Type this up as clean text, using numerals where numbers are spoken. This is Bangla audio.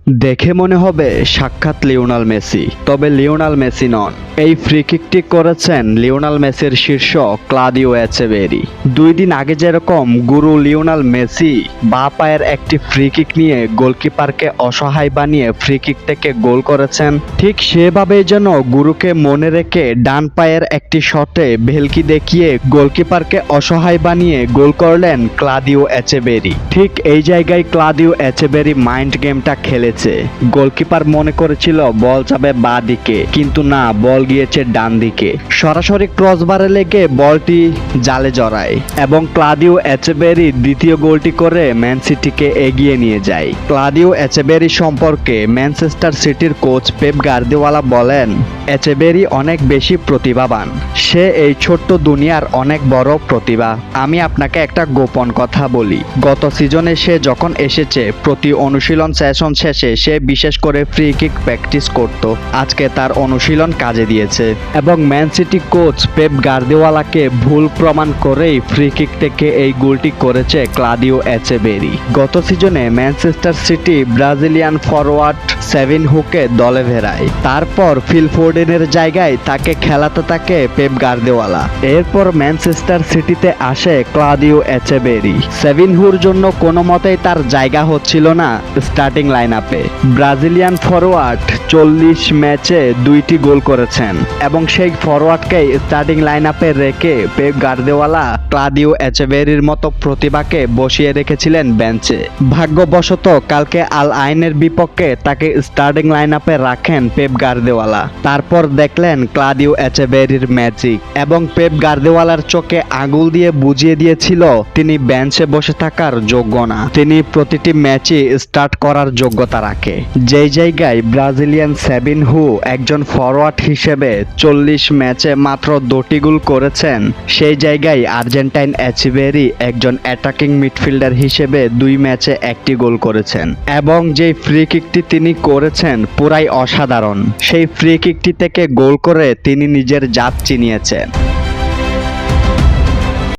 দেখে মনে হবে সাক্ষাৎ লিওনেল মেসি, তবে লিওনেল মেসি নন। এই ফ্রি কিকটি করেছেন লিওনেল মেসির শিষ্য ক্লাদিও এচেবেরি। 2 দিন আগে যেরকম গুরু লিওনেল মেসি বাঁ পায়ের একটি ফ্রি কিক নিয়ে গোলকিপারকে অসহায় বানিয়ে ফ্রি কিক থেকে গোল করেছেন, ঠিক সেভাবেই যেন গুরুকে মনে রেখে ডান পায়ের একটি শটে ভেলকি দেখিয়ে গোলকিপারকে অসহায় বানিয়ে গোল করলেন ক্লাদিও এচেবেরি। ঠিক এই জায়গায় ক্লাদিও এচেবেরি মাইন্ড গেমটা খেলেছে। গোলকিপার মনে করেছিল বল যাবে বাঁ দিকে, কিন্তু না, বল গিয়েছে ডান দিকে। সরাসরি ক্রসবারে লেগে বলটি জালে জড়ায় এবং ক্লাদিও এচেবেরি দ্বিতীয় গোলটি করে ম্যান সিটিকে এগিয়ে নিয়ে যায়। ক্লাদিও এচেবেরি সম্পর্কে ম্যানচেস্টার সিটির কোচ পেপ গার্দিওলা বলেন, এচেবেরি অনেক বেশি প্রতিভাবান। সে এই ছোট্ট দুনিয়ার অনেক বড় প্রতিভা। আমি আপনাকে একটা গোপন কথা বলি, গত সিজনে সে যখন এসেছে প্রতি অনুশীলন সেশন শেষে সে বিশেষ করে ফ্রি কিক প্র্যাকটিস করত। আজকে তার অনুশীলন কাজে দিয়েছে এবং ম্যান সিটি কোচ পেপ গার্দিওলাকে ভুল প্রমাণ করেই ফ্রি কিক থেকে এই গোলটি করেছে ক্লাদিও এচেবেরি। গত সিজনে ম্যানচেস্টার সিটি ব্রাজিলিয়ান ফরওয়ার্ড সেভিনহুকে দলে ভেড়ায়, তারপর ফিল ফোর্ডেনের জায়গায় তাকে খেলাতে থাকে পেপ গার্দিওলা। এরপর ম্যানচেস্টার সিটিতে আসে ক্লাদিও এচেবেরি। সেভিনহুর জন্য কোনো মতেই তার জায়গা হচ্ছিল না স্টার্টিং লাইন আপে। ব্রাজিলিয়ান ফরওয়ার্ড 40 ম্যাচে 2টি গোল করেছেন এবং সেই ফরওয়ার্ডকেই স্টার্টিং লাইন আপে রেখে পেপ গার্দিওলা ক্লাদিও এচেবেরির মতো প্রতিভাকে বসিয়ে রেখেছিলেন বেঞ্চে। ভাগ্যবশত কালকে আল আইনের বিপক্ষে তাকে স্টার্টিং লাইন আপে রাখেন পেপ গার্দিওলা। তারপর দেখলেন ক্লাদিও এচেবেরির ম্যাজিক এবং পেপ গার্দিওলার চোখে আঙুল দিয়ে বুঝিয়ে দিয়েছিল তিনি বেঞ্চে বসে থাকার যোগ্য না, তিনি প্রতিটি ম্যাচই স্টার্ট করার যোগ্যতা রাখে। যেই জায়গায় ব্রাজিলিয়ান সেভিনহু একজন ফরওয়ার্ড হিসেবে 40 ম্যাচে মাত্র 2টি গোল করেছেন, সেই জায়গায় আর্জেন্টাইন এচেবেরি একজন অ্যাটাকিং মিডফিল্ডার হিসেবে 2 ম্যাচে 1টি গোল করেছেন এবং যেই ফ্রি কিকটি তিনি করেছেন পুরাই অসাধারণ। সেই ফ্রি কিকটি থেকে গোল করে তিনি নিজের জাত চিনিয়েছেন।